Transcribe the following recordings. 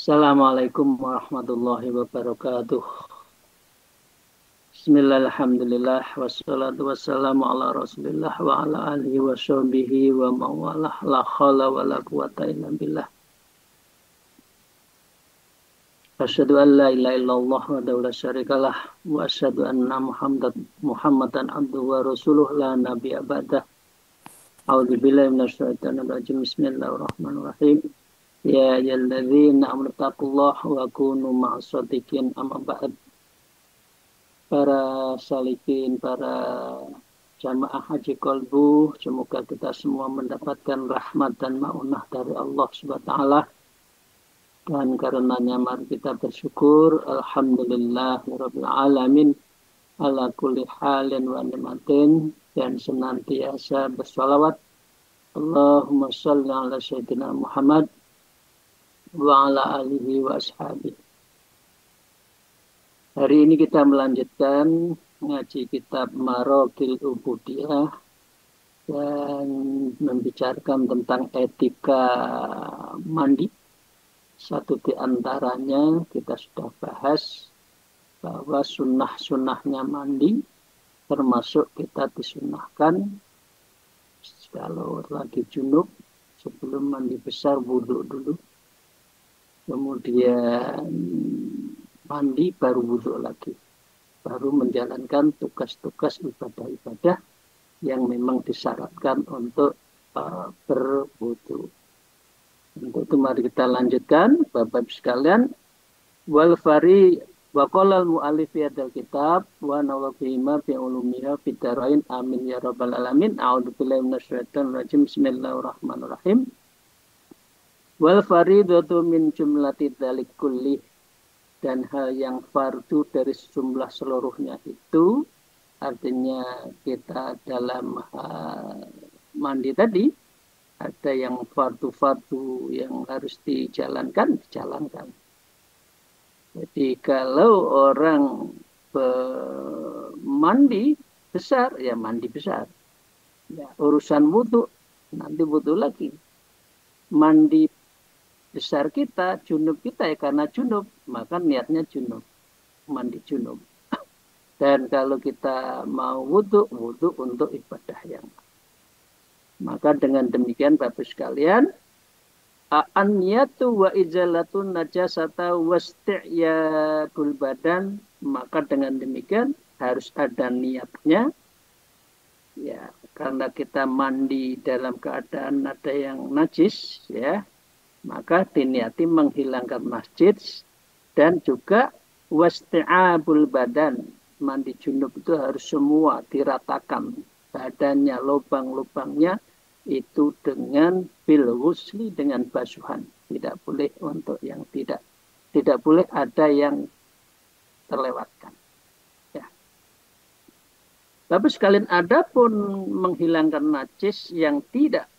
Assalamualaikum warahmatullahi wabarakatuh. Bismillahirrahmanirrahim. Wassalatu wassalamu ala rasulillah wa ala alihi wa sahbihi wa mawalah. La khala wa la quwata illa billah. Asyhadu an la ilaha illallah wa la syarikalah. Wa asyhadu anna Muhammadan abduhu wa rasuluh la nabiyya ba'dah. A'udzu billahi minasyaitonir rajim. Bismillahirrahmanirrahim. Ya ayyuhalladzina amanu taqullaha wa kunu ma'as shadiqin. Amma ba'd. Para salikin, para jamaah haji kolbu, semoga kita semua mendapatkan rahmat dan ma'unah dari Allah SWT. Dan karenanya mari kita bersyukur. Alhamdulillahirabbil alamin ala kulli halin wa ni'matin, dan senantiasa bersalawat Allahumma shalli ala sayyidina Muhammad wa ala alihi wa ashabihi. Hari ini kita melanjutkan ngaji kitab Maraqil Ubudiyah dan membicarakan tentang etika mandi. Satu di antaranya kita sudah bahas bahwa sunnah-sunnahnya mandi, termasuk kita disunahkan kalau lagi junub sebelum mandi besar wudhu dulu, kemudian mandi baru wudhu lagi, baru menjalankan tugas-tugas ibadah-ibadah yang memang disyaratkan untuk berwudhu. Untuk itu mari kita lanjutkan Bapak sekalian. Wal fari wa qala al muallif fi hadzal kitab wa nawafihima fi ulumiha fi darain amin ya rabbal alamin. A'udzubillahi minasyaitonir rajim. Bismillahirrahmanirrahim. Wal faridatu min jumlati dzalik kulli, dan hal yang fardu dari sejumlah seluruhnya itu, artinya kita dalam mandi tadi ada yang fardu-fardu yang harus dijalankan. Jadi kalau orang mandi besar, ya mandi besar. Ya, urusan wudhu, nanti wudhu lagi. Mandi besar kita, junub kita ya karena junub, maka niatnya junub, mandi junub. Dan kalau kita mau wudhu, wudhu untuk ibadah yang maka dengan demikian Bapak sekalian, an-niyatu wa izalatun najasata wasti'yabul badan, maka dengan demikian harus ada niatnya. Ya, karena kita mandi dalam keadaan ada yang najis, ya, maka diniati menghilangkan najis, dan juga wasti'abul badan, mandi junub itu harus semua diratakan badannya, lubang-lubangnya itu dengan bil ghusli, dengan basuhan. Tidak boleh untuk yang tidak boleh ada yang terlewatkan. Ya. Tapi sekalian ada pun menghilangkan najis yang tidak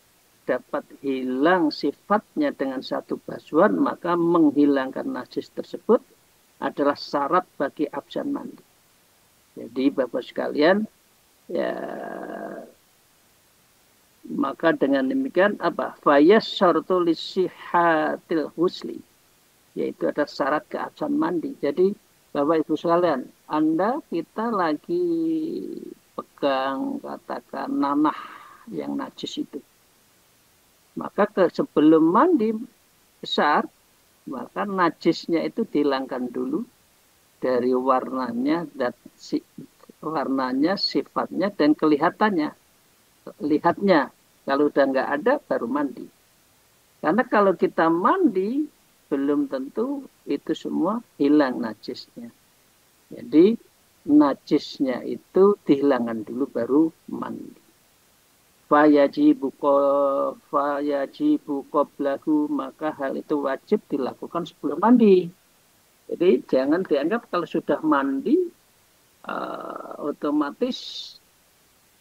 dapat hilang sifatnya dengan satu basuhan, maka menghilangkan najis tersebut adalah syarat bagi absen mandi. Jadi Bapak sekalian, ya, maka dengan demikian apa? Fayas syartu lisihatil husli, yaitu ada syarat keabsahan mandi. Jadi Bapak Ibu sekalian, kita lagi pegang katakan nanah yang najis itu, maka sebelum mandi besar, maka najisnya itu dihilangkan dulu dari warnanya, warnanya, sifatnya, dan kelihatannya. Lihatnya, kalau udah nggak ada baru mandi. Karena kalau kita mandi belum tentu itu semua hilang najisnya. Jadi najisnya itu dihilangkan dulu baru mandi. Fayajibu qablahu, maka hal itu wajib dilakukan sebelum mandi. Jadi jangan dianggap kalau sudah mandi otomatis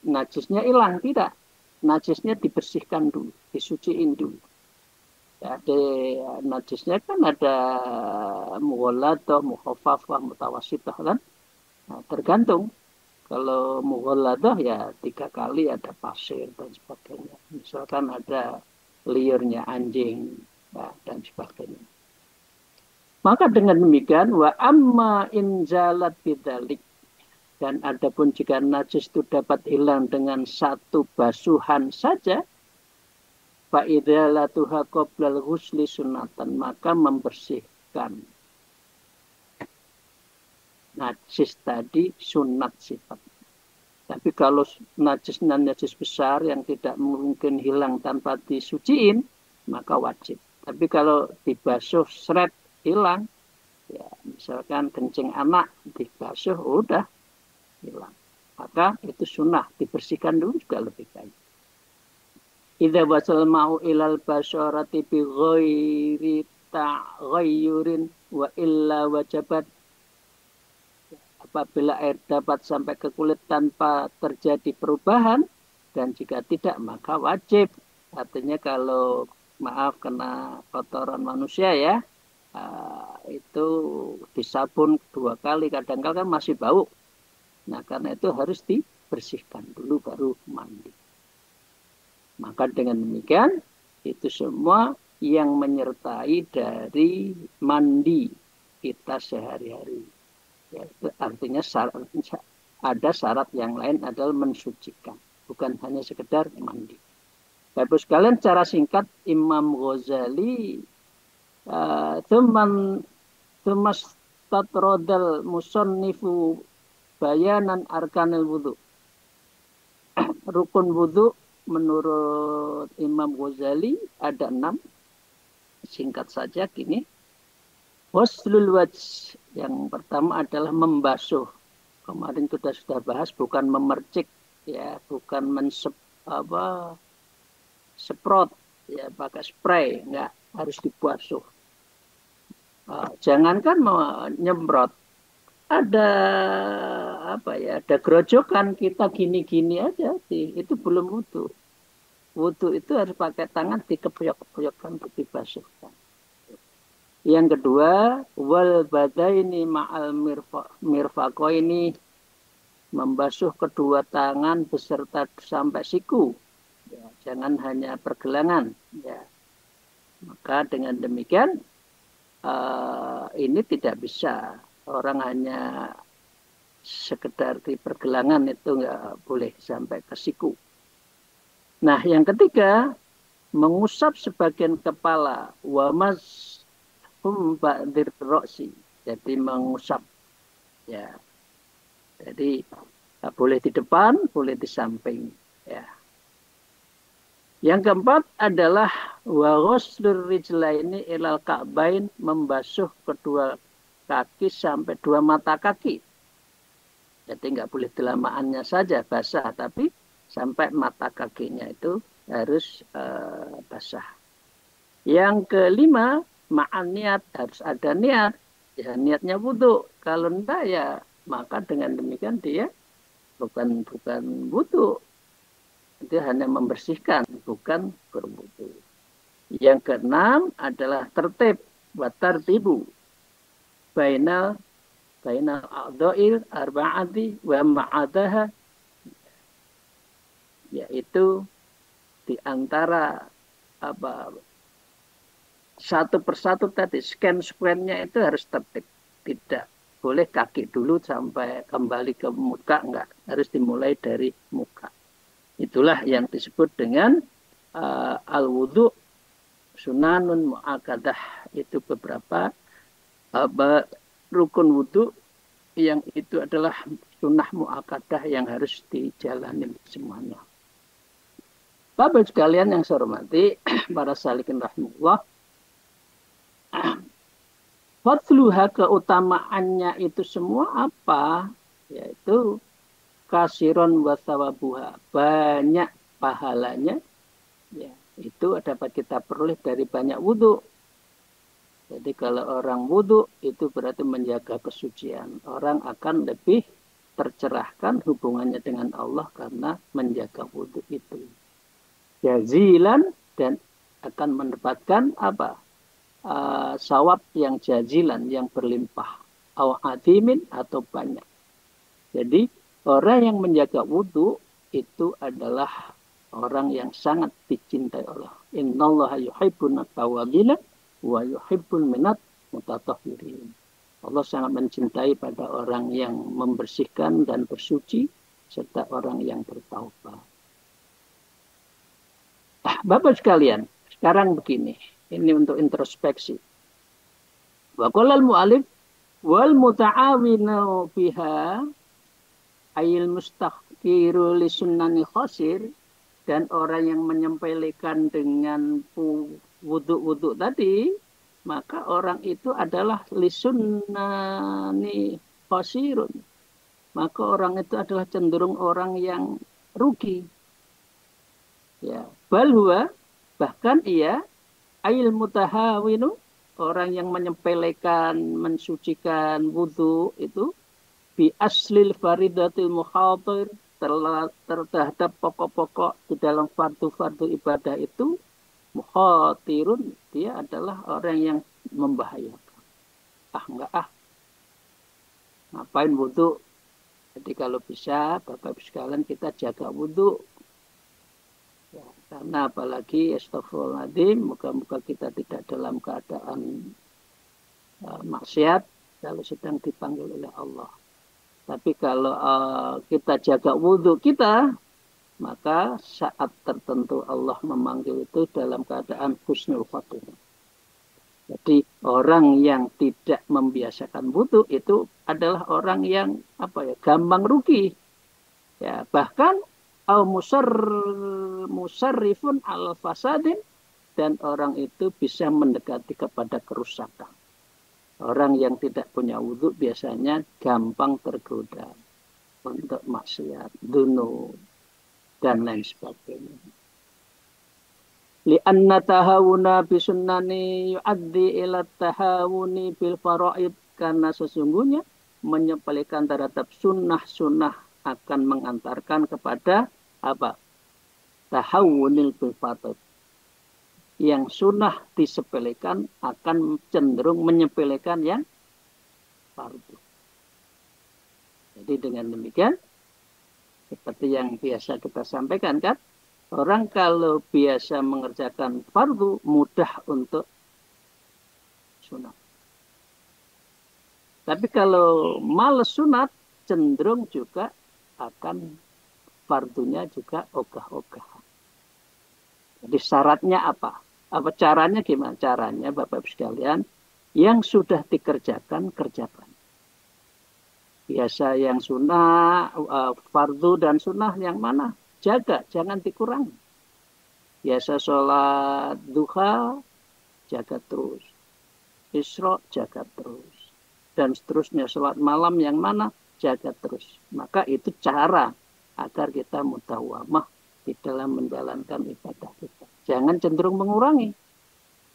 najisnya hilang. Tidak, najisnya dibersihkan dulu, disuciin dulu. Jadi najisnya kan ada mughalladah, mukhaffafah, mutawassithah kan. Nah, tergantung. Kalau mughalladah ya 3 kali ada pasir dan sebagainya. Misalkan ada liurnya anjing, ya, dan sebagainya. Maka dengan demikian wa amma in zalat bidzalik, dan adapun jika najis itu dapat hilang dengan satu basuhan saja, fa idzalatuha qoblal ghusli sunatan, maka membersihkan najis tadi sunat sifat. Tapi kalau najis besar yang tidak mungkin hilang tanpa disuciin, maka wajib. Tapi kalau dibasuh seret hilang, ya misalkan kencing anak dibasuh udah hilang, maka itu sunnah, dibersihkan dulu juga lebih baik. Idza wasal ma'u ilal basyarati bi ghairi taghayyurin wa illa wajabat, apabila air dapat sampai ke kulit tanpa terjadi perubahan, dan jika tidak maka wajib. Artinya kalau maaf kena kotoran manusia ya, itu disabun 2 kali, kadang-kadang kan masih bau. Nah karena itu harus dibersihkan dulu baru mandi. Maka dengan demikian itu semua yang menyertai dari mandi kita sehari-hari. Ya, artinya ada syarat yang lain adalah mensucikan, bukan hanya sekedar mandi. Bapak sekalian, secara singkat Imam Ghazali Tumas tatrodal musannifu bayanan arkanil wudu. Rukun wudu menurut Imam Ghazali ada 6. Singkat saja gini. Waslul wajh, yang pertama adalah membasuh. Kemarin kita sudah bahas, bukan memercik ya, bukan semprot ya pakai spray, enggak, harus dibasuh. Jangankan menyemprot, ada ada gerojokan kita gini-gini aja sih, itu belum wudu. Wudu itu harus pakai tangan dikepoyok-kepoyokkan untuk dibasuhkan. Yang kedua, wal badaini ma'al mirfaqo, ini membasuh kedua tangan beserta sampai siku. Ya, jangan hanya pergelangan. Ya. Maka dengan demikian ini tidak bisa. Orang hanya sekedar di pergelangan itu nggak boleh sampai ke siku. Nah, yang ketiga, mengusap sebagian kepala, wamas ba'dir roksi, jadi mengusap ya, jadi boleh di depan, boleh di samping ya. Yang keempat adalah wa ghuslur rijlaini ilal ka'bain, membasuh kedua kaki sampai 2 mata kaki. Jadi nggak boleh delamaannya saja basah, tapi sampai mata kakinya itu harus basah. Yang kelima, ma'an niat, harus ada niat. Ya niatnya wudu. Kalau enggak ya maka dengan demikian dia bukan wudu. Dia hanya membersihkan, bukan berwudu. Yang keenam adalah tertib, wa tartibu bainal a'dha'il arba'ati wa ma'adaha, yaitu di antara satu persatu tadi, scan-nya itu harus tertib. Tidak boleh kaki dulu sampai kembali ke muka, enggak. Harus dimulai dari muka. Itulah yang disebut dengan al-wudu sunanun mu'akadah. Itu beberapa rukun wudu yang itu adalah sunnah mu'akadah yang harus dijalani semuanya. Bapak sekalian yang saya hormati, para salikin rahimahullah, fadluha, keutamaannya itu semua apa? Yaitu kasiron wa thawabuha, banyak pahalanya. Ya, itu dapat kita peroleh dari banyak wudu. Jadi kalau orang wudu itu berarti menjaga kesucian. Orang akan lebih tercerahkan hubungannya dengan Allah karena menjaga wudu itu. Jazilan, dan akan mendapatkan sawab yang jazilan, yang berlimpah, au adimin, atau banyak. Jadi orang yang menjaga wudu itu adalah orang yang sangat dicintai Allah. Innallaha yuhibbun at-tawwabina wa yuhibbul mutatahhirin. Allah sangat mencintai pada orang yang membersihkan dan bersuci serta orang yang bertaubat. Bapak sekalian, sekarang begini. Ini untuk introspeksi. Wa qala al-mu'allif wal muta'awinu fiha ayil mustahkiru li sunnani khasir, dan orang yang menyempelekan dengan wudhu tadi, maka orang itu adalah lisunnani khasirun. Maka orang itu adalah cenderung orang yang rugi. Ya, balwa, bahkan ia ayil mutahawinu, orang yang menyempelekan, mensucikan wudhu itu bi aslil faridatil muhadir, terhadap pokok-pokok di dalam fardu-fardu ibadah itu, muhatirun, dia adalah orang yang membahayakan. Enggak ngapain wudhu. Jadi kalau bisa Bapak Ibu sekalian kita jaga wudhu ya, karena apalagi astagfirullahaladzim, moga-moga kita tidak dalam keadaan maksiat kalau sedang dipanggil oleh Allah. Tapi kalau kita jaga wudhu kita, maka saat tertentu Allah memanggil itu dalam keadaan husnul khotimah. Jadi orang yang tidak membiasakan wudhu itu adalah orang yang gampang rugi. Ya, bahkan musarrifun al fasadin, dan orang itu bisa mendekati kepada kerusakan. Orang yang tidak punya wudhu biasanya gampang tergoda untuk maksiat, dzunub, dan lain sebagainya. Li'anna tahawuna bisunnani yu'addi ila tahawuni bil faraid, karena sesungguhnya menyepelekan terhadap sunnah-sunnah akan mengantarkan kepada tahawunil bil faraid. Yang sunnah disepelekan akan cenderung menyepelekan yang fardu. Jadi dengan demikian, seperti yang biasa kita sampaikan kan, orang kalau biasa mengerjakan fardu mudah untuk sunat. Tapi kalau males sunat, cenderung juga akan fardunya juga ogah-ogah. Jadi syaratnya apa? Apa caranya gimana? Caranya Bapak Ibu sekalian, yang sudah dikerjakan, kerjakan. Biasa yang sunnah, fardu dan sunnah yang mana? Jaga, jangan dikurangi. Biasa sholat duha, jaga terus. Isra, jaga terus. Dan seterusnya sholat malam yang mana? Jaga terus. Maka itu cara agar kita mutawamah di dalam menjalankan ibadah kita. Jangan cenderung mengurangi.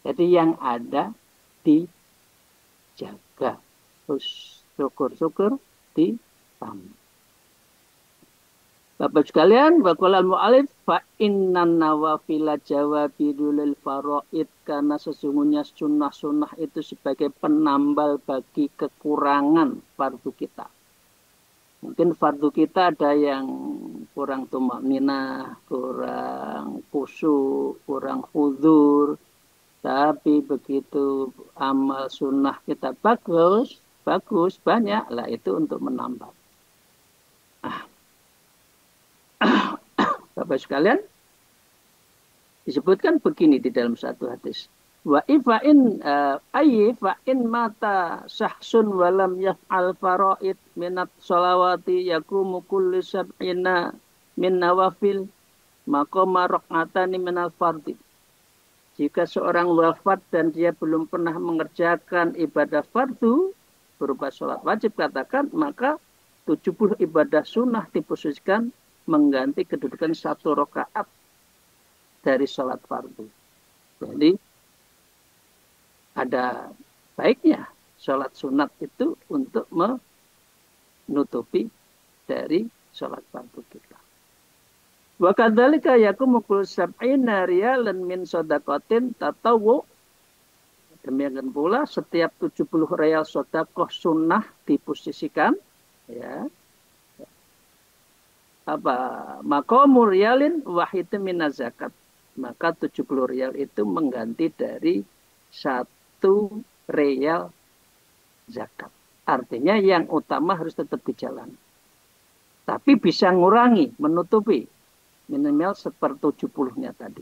Jadi yang ada dijaga. Terus syukur-syukur ditambah. Bapak sekalian, waqala al-mu'allif fa innan nawafila jawabidul faraid, karena sesungguhnya sunnah-sunnah itu sebagai penambal bagi kekurangan fardu kita. Mungkin fardu kita ada yang kurang tumakninah, kurang khusyuk, kurang khudur. Tapi begitu amal sunnah kita bagus, banyak, lah itu untuk menambah. Bapak sekalian, disebutkan begini di dalam satu hadis. Wa ifa'in fa'in mata sahsun walam yaf'al faraid minat sholawati yakumu kulli sab'ina min nawafil maqama rak'atani minal fardi. Jika seorang wafat dan dia belum pernah mengerjakan ibadah fardu berupa sholat wajib katakan, maka 70 ibadah sunnah diposisikan mengganti kedudukan 1 rakaat dari sholat fardu. Jadi ada baiknya sholat sunat itu untuk menutupi dari sholat fardu kita. Wa kadzalika yakumu kullu sab'ina riyalan min shadaqatin tatawwu. Demikian pula setiap 70 rial sedekah sunnah diposisikan ya. Maqamur riyalin wahidin min zakat. Maka 70 rial itu mengganti dari 1 real zakat. Artinya yang utama harus tetap dijalankan. Tapi bisa ngurangi, menutupi minimal 1/70-nya tadi.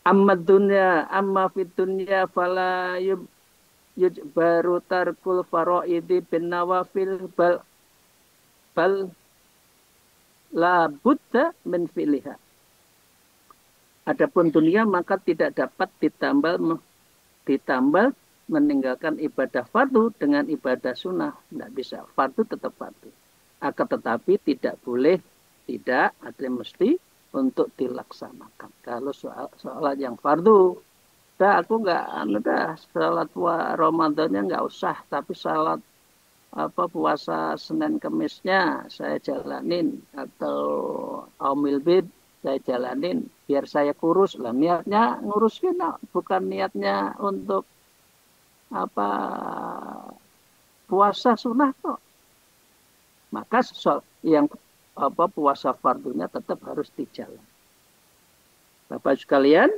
Amma dunya, amma fit dunya fala yujbaru tarkul faraidi bin nawafil bal la budda min filiha. Adapun dunia maka tidak dapat ditambal meninggalkan ibadah fardu dengan ibadah sunnah. Tidak bisa. Fardu tetap fardu. Akan tetapi tidak boleh, tidak, artinya mesti untuk dilaksanakan. Kalau soal yang fardu, dah aku nggak, dah salat Ramadannya nggak usah, tapi salat puasa Senin Kemisnya saya jalanin, atau Aumil Bid saya jalanin biar saya kurus lah, niatnya nguruskin, bukan niatnya untuk puasa sunnah kok. Maka yang puasa fardunya tetap harus dijalankan. Bapak sekalian,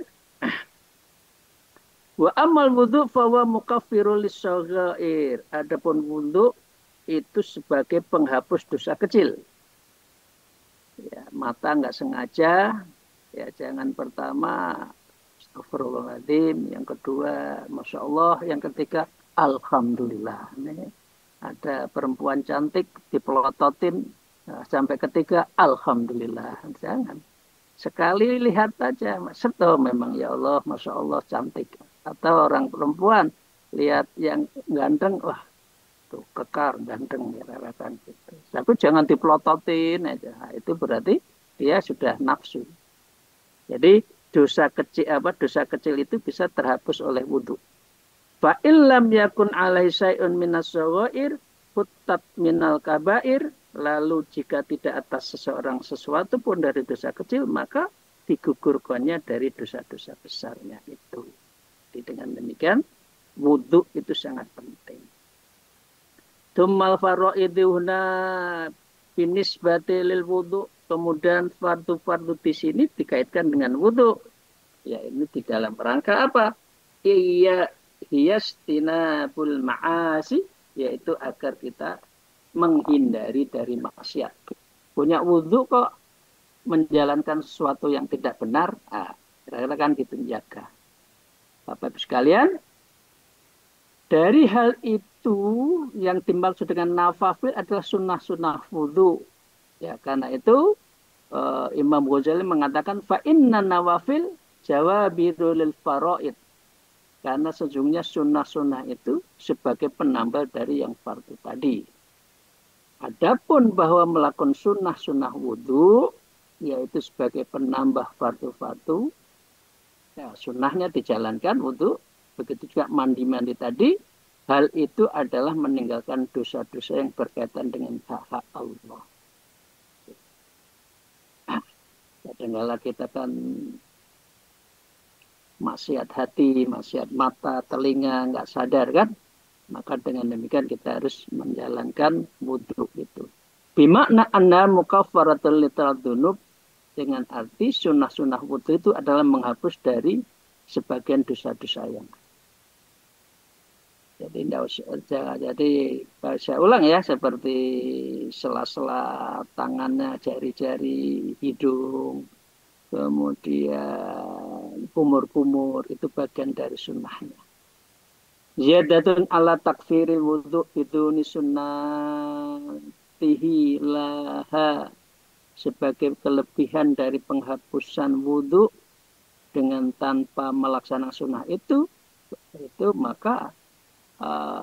wa amal wudhu fawa mukaffirul lisaghair. Adapun wudhu itu sebagai penghapus dosa kecil. Ya, mata nggak sengaja, ya jangan pertama astagfirullahaladzim, yang kedua masya Allah, yang ketiga alhamdulillah. Ini ada perempuan cantik dipelototin, nah, sampai ketiga alhamdulillah. Jangan. Sekali lihat aja, serta memang ya Allah masya Allah cantik. Atau orang perempuan lihat yang ganteng, wah tuh kekar ganteng ya kan gitu. Tapi jangan dipelototin aja. Nah, itu berarti dia sudah nafsu. Jadi dosa kecil itu bisa terhapus oleh wudhu. Fa illam yakun alaihi syai'un minas saghair futat minal kabair. Lalu jika tidak atas seseorang sesuatu pun dari dosa kecil, maka digugurkannya dari dosa-dosa besarnya itu. Jadi dengan demikian wudhu itu sangat penting. Tumal faraiduna binisbati lil wudhu. Kemudian fardu-fardu di sini dikaitkan dengan wudhu. Ya ini di dalam rangka apa? Iya hiyastinabul ma'asi, yaitu agar kita menghindari dari maksiat. Punya wudhu kok menjalankan sesuatu yang tidak benar, kira-kira kan gitu jaga. Bapak-Ibu sekalian, dari hal itu yang dimaksud dengan nawafil adalah sunnah-sunnah wudhu. Ya, karena itu Imam Ghazali mengatakan fa inna nawafil jawabirul lil faraid. Karena sejujurnya sunnah-sunnah itu sebagai penambal dari yang fardu tadi. Adapun bahwa melakukan sunnah-sunnah wudhu, yaitu sebagai penambah fardu-fardu, ya, sunnahnya dijalankan wudhu, begitu juga mandi-mandi tadi, hal itu adalah meninggalkan dosa-dosa yang berkaitan dengan hak-hak Allah. Kadang-kadang kita kan maksiat hati, maksiat mata, telinga, nggak sadar kan? Maka dengan demikian kita harus menjalankan wudhu itu. Bimakna anna mukaffaratul litradunub, dengan arti sunnah-sunnah wudhu itu adalah menghapus dari sebagian dosa-dosa yang. Jadi saya ulang ya, seperti sela-sela tangannya, jari-jari, hidung, kemudian kumur-kumur, itu bagian dari sunnahnya. Ziyadatun ala takfiril wudhu biduni sunnatihi laha, sebagai kelebihan dari penghapusan wudhu dengan tanpa melaksanakan sunnah itu maka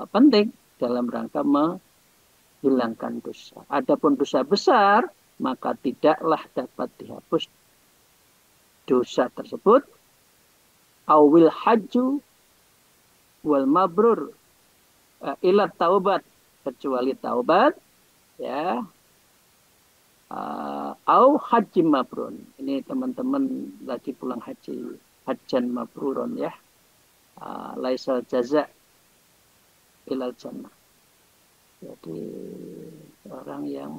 penting dalam rangka menghilangkan dosa. Adapun dosa besar maka tidaklah dapat dihapus dosa tersebut. Awil haju wal mabrur ila taubat, kecuali taubat, ya, au haji mabrun. Ini teman-teman lagi pulang haji, hajjan mabrurun ya, laisal jaza ilal jannah. Jadi orang yang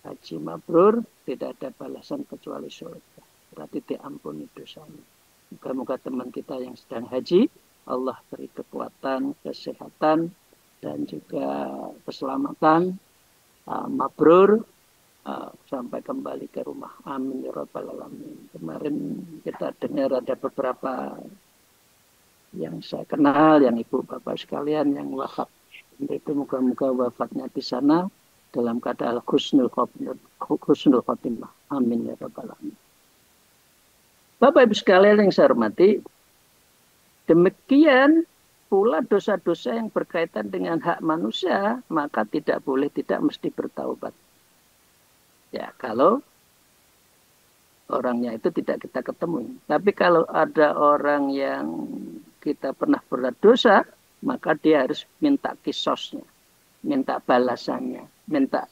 haji mabrur tidak ada balasan kecuali surga, berarti diampuni dosanya. Moga-moga teman kita yang sedang haji, Allah beri kekuatan, kesehatan, dan juga keselamatan, mabrur, sampai kembali ke rumah. Amin ya rabbal alamin. Kemarin kita dengar ada beberapa yang saya kenal, yang ibu bapak sekalian yang wafat. Itu moga-moga wafatnya di sana dalam keadaan husnul khotimah. Amin ya rabbal alamin. Bapak ibu sekalian yang saya hormati, demikian pula dosa-dosa yang berkaitan dengan hak manusia, maka tidak boleh, tidak mesti bertaubat. Ya, kalau orangnya itu tidak kita ketemu. Tapi kalau ada orang yang kita pernah berbuat dosa, maka dia harus minta kisosnya, minta balasannya, minta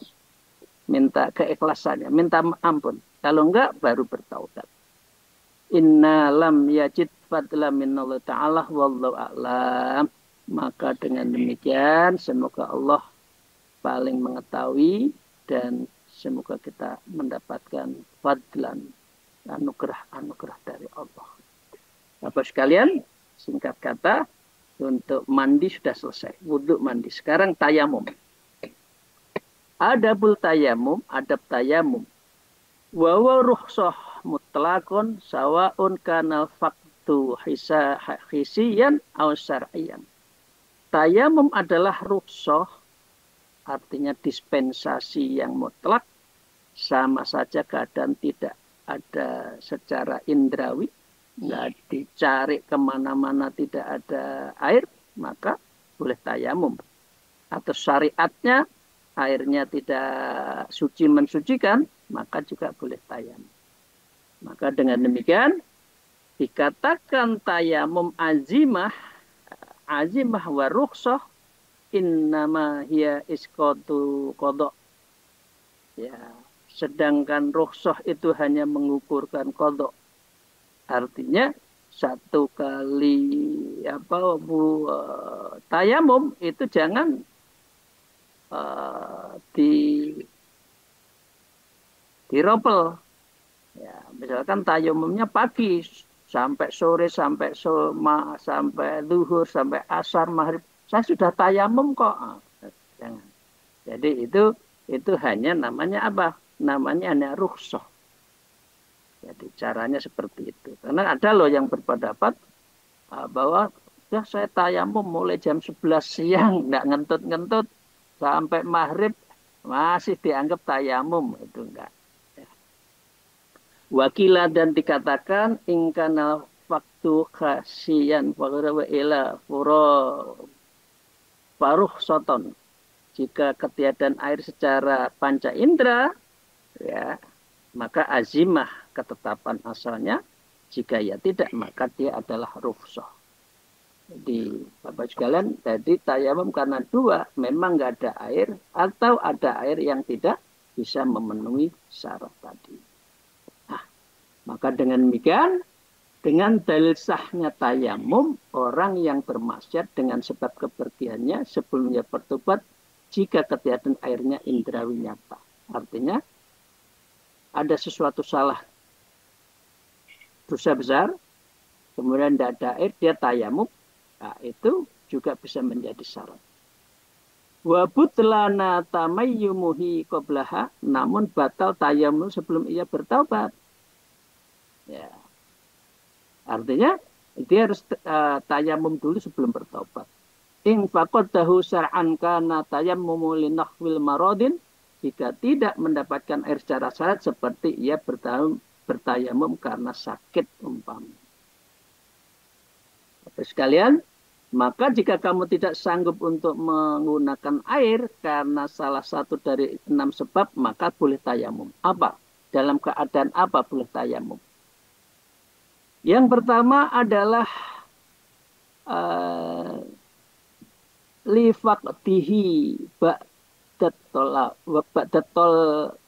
keikhlasannya, minta ampun. Kalau enggak, baru bertaubat. Inna lam yajid fadla minallah ta'ala wallahu a'lam. Maka dengan demikian, semoga Allah paling mengetahui dan semoga kita mendapatkan fadlan, anugerah-anugerah dari Allah. Bapak sekalian, singkat kata, untuk mandi sudah selesai. Wudhu mandi. Sekarang tayamum. Adabul tayamum, adab tayamum. Wawa ruhsoh mutlakon sawaun kanal faktu hisiyan au syar'iyan. Tayamum adalah ruhsoh, artinya dispensasi yang mutlak, sama saja keadaan tidak ada secara indrawi, nggak dicari kemana-mana tidak ada air, maka boleh tayamum. Atau syariatnya airnya tidak suci mensucikan, maka juga boleh tayamum. Maka dengan demikian dikatakan tayamum azimah wa rukhsah innama hiya isqatu qada. Ya, sedangkan rukhsah itu hanya mengukurkan qada. Artinya satu kali tayamum itu jangan diropel. Ya, misalkan tayamumnya pagi sampai sore, sampai duhur, sampai asar, maghrib. Saya sudah tayamum kok. Jangan. Jadi itu hanya namanya apa? Namanya hanya rukhsah. Jadi caranya seperti itu. Karena ada loh yang berpendapat bahwa ya saya tayamum mulai jam 11 siang, nggak ngentut-ngentut sampai maghrib masih dianggap tayamum. Itu enggak. Wakila dan dikatakan ingkana waktu khasian wa ila paruh soton. Jika ketiadaan air secara panca indera, ya, maka azimah ketetapan asalnya. Jika ya tidak, maka dia adalah rukhsah. Jadi Bapak sekalian, jadi tayamum karena dua, memang nggak ada air atau ada air yang tidak bisa memenuhi syarat tadi. Maka dengan demikian, dengan dalil sahnya tayamum, orang yang bermaksiat dengan sebab kepergiannya sebelumnya bertobat jika ketiadaan airnya indrawi nyata. Artinya, ada sesuatu salah dosa besar, kemudian tidak ada air, dia tayamum, nah, itu juga bisa menjadi syarat. Wa butlana tamayyumuhi qablaha, namun batal tayamum sebelum ia bertaubat. Ya. Artinya dia harus tayamum dulu sebelum bertobat. In faqadahu syar'an kana tayammumu li nahwil maradin, jika tidak mendapatkan air secara syarat seperti ia bertayamum karena sakit umpama. Bapak sekalian, maka jika kamu tidak sanggup untuk menggunakan air karena salah satu dari 6 sebab, maka boleh tayamum. Apa? Dalam keadaan apa boleh tayamum? Yang pertama adalah li faqdihi ba'dat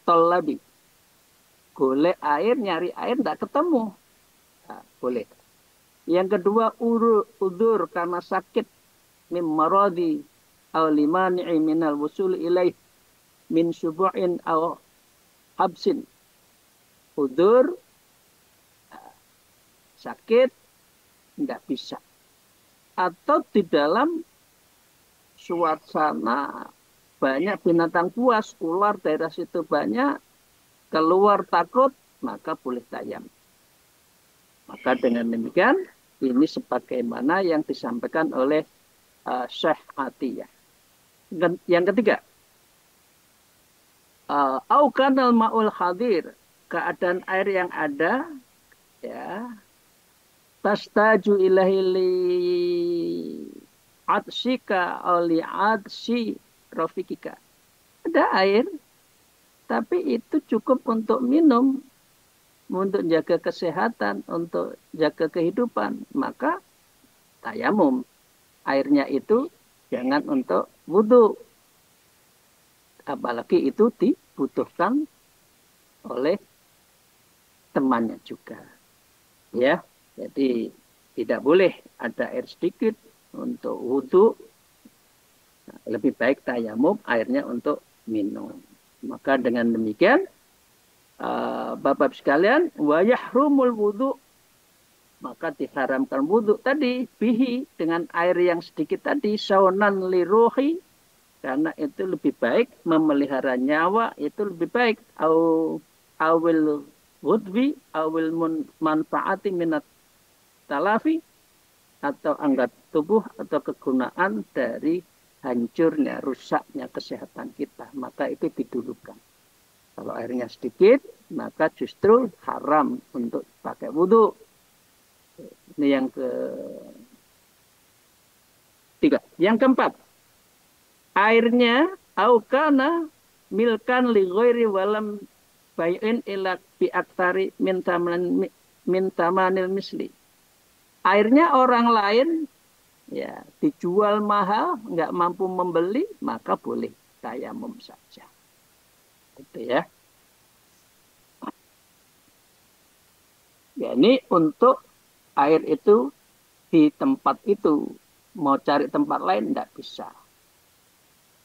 tolabi. Golek air, nyari air tidak ketemu. Nah, boleh. Yang kedua udur karena sakit min maradi aw limani'i minal wusul ilaih min subu'in aw habsin. Udur sakit, tidak bisa. atau di dalam suasana banyak binatang buas, ular daerah situ banyak, keluar takut, maka boleh tayamum. Maka dengan demikian, ini sebagaimana yang disampaikan oleh Syekh Atiyah. Yang ketiga, aukanal ma'ul hadir, keadaan air yang ada, ya, tastaju ilahili adsika oli adsi rofikika. Ada air, tapi itu cukup untuk minum, untuk jaga kesehatan, untuk jaga kehidupan. Maka tayamum. Airnya itu jangan untuk wudhu. Apalagi itu dibutuhkan oleh temannya juga. Ya, jadi tidak boleh ada air sedikit untuk wudhu. Lebih baik tayamum, airnya untuk minum. Maka dengan demikian, Bapak sekalian, wa yahrumul wudhu, maka diharamkan wudhu tadi, bihi, dengan air yang sedikit tadi, saunan liruhi, karena itu lebih baik memelihara nyawa, itu lebih baik. Awil wudwi, awil manfaati minat talafi, atau anggap tubuh, atau kegunaan dari hancurnya, rusaknya kesehatan kita. Maka itu didulukan. Kalau airnya sedikit, maka justru haram untuk pakai wudhu. Ini yang ketiga. Yang keempat, airnya aukana milkan li ghairi walam bay'in ila biaktari min tamanil misli. Airnya orang lain ya dijual mahal, nggak mampu membeli, maka boleh tayamum saja. Itu ya. Ya, ini untuk air itu di tempat itu. Mau cari tempat lain tidak bisa.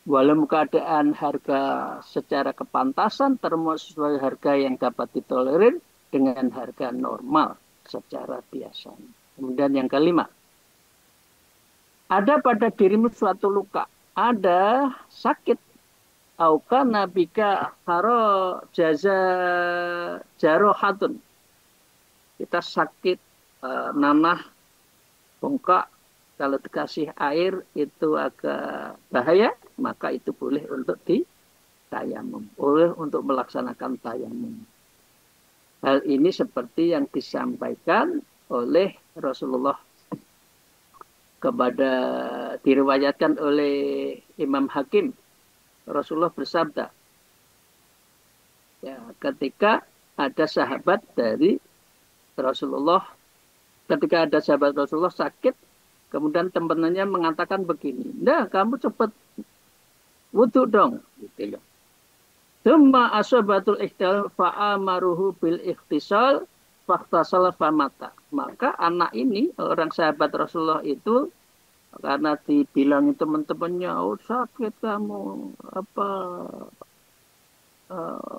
Walau keadaan harga secara kepantasan termasuk harga yang dapat ditolerir dengan harga normal secara biasa. Kemudian yang kelima, ada pada dirimu suatu luka, ada sakit, auka nabika haro jaza jarohatun, kita sakit nanah bengkak, kalau dikasih air itu agak bahaya, maka itu boleh untuk ditayamum, boleh untuk melaksanakan tayamum. Hal ini seperti yang disampaikan oleh Rasulullah kepada, diriwayatkan oleh Imam Hakim. Rasulullah bersabda, ya, ketika ada sahabat dari Rasulullah, ketika ada sahabat Rasulullah sakit, kemudian teman-temannya mengatakan begini, nah kamu cepat wudhu dong, gitu loh. Thumma asobatul ikhtilal fa'amaruhu bil ikhtisal faktasal famata. Maka anak ini, orang sahabat Rasulullah itu, karena dibilang teman-temannya, oh sakit kamu, apa,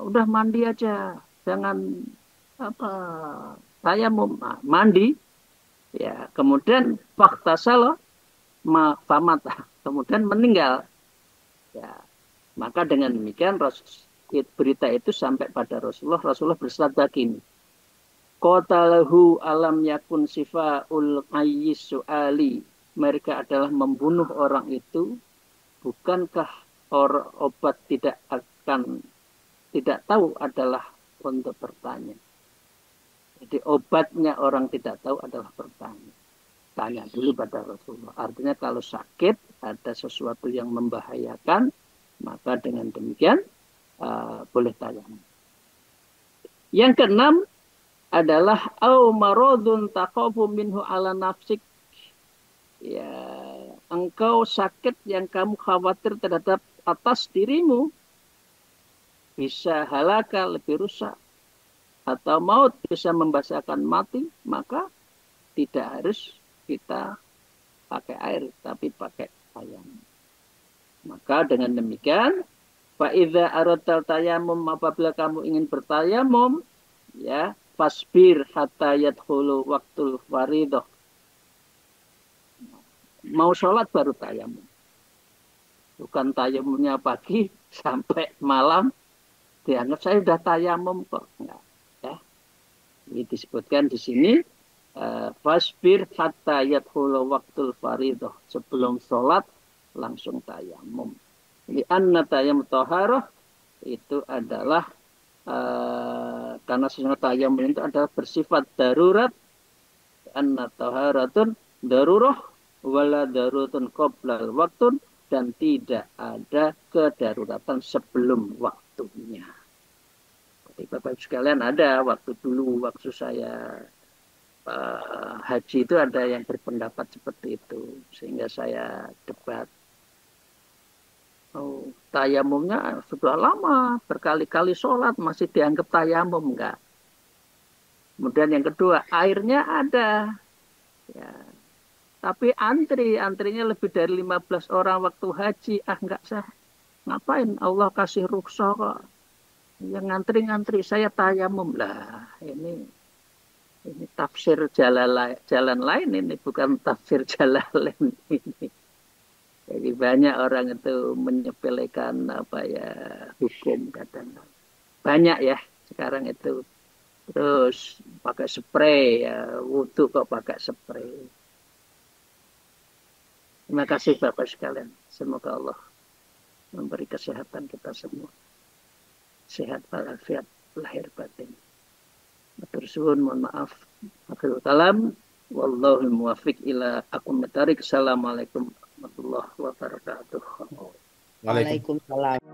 udah mandi aja, jangan apa, tayamum, mandi, ya. Kemudian faktasal famata, kemudian meninggal, ya. Maka dengan demikian berita itu sampai pada Rasulullah. Rasulullah bersabda gini, qatalahu alam yakun sifaul ayyisu ali, mereka adalah membunuh orang itu, bukankah obat tidak tahu adalah untuk bertanya. Jadi obatnya orang tidak tahu adalah bertanya. Tanya dulu pada Rasulullah. Artinya kalau sakit, ada sesuatu yang membahayakan, maka dengan demikian boleh tayamum. Yang keenam adalah au maradun taqafu minhu ala nafsik. Ya, engkau sakit yang kamu khawatir terhadap atas dirimu, bisa halaka, lebih rusak, atau maut, bisa membahayakan mati, maka tidak harus kita pakai air, tapi pakai tayamum. Maka dengan demikian, fa'idha aradtal tayamum, apabila kamu ingin bertayamum, ya, fasbir hatta yadkhulu waktul faridah. Mau sholat baru tayamum. Bukan tayamumnya pagi sampai malam dianggap saya sudah tayamum kok. Enggak. Ya. Ini disebutkan di sini fasbir hatta yadkhulu waktul faridah. Sebelum sholat langsung tayamum. Li anna tayamum taharah itu adalah karena sesungguhnya tayamum itu adalah bersifat darurat. Anna taharatun darurah wala darutun qoblal waktun, dan tidak ada kedaruratan sebelum waktunya. Jadi Bapak sekalian, ada waktu dulu, waktu saya haji itu ada yang berpendapat seperti itu, sehingga saya debat. Oh, tayamumnya sudah lama, berkali-kali sholat masih dianggap tayamum, enggak. Kemudian yang kedua, airnya ada, ya. Tapi antrinya lebih dari 15 orang waktu haji, enggak sah. Ngapain Allah kasih rukhsah kok? Yang ngantri-ngantri saya tayamum lah. Ini tafsir jalan lain, ini bukan tafsir jalan lain ini. Jadi banyak orang itu menyepelekan apa ya, hukum kadang. Banyak ya sekarang itu. Terus pakai spray ya, wudhu kok pakai spray. Terima kasih Bapak sekalian. Semoga Allah memberi kesehatan kita semua. Sehat walafiat lahir batin. Matur suwun, mohon maaf. Akhirul kalam. Wallahul muwafiq ila aqwamit thariq. Assalamualaikum warahmatullahi wabarakatuh. Waalaikumsalam.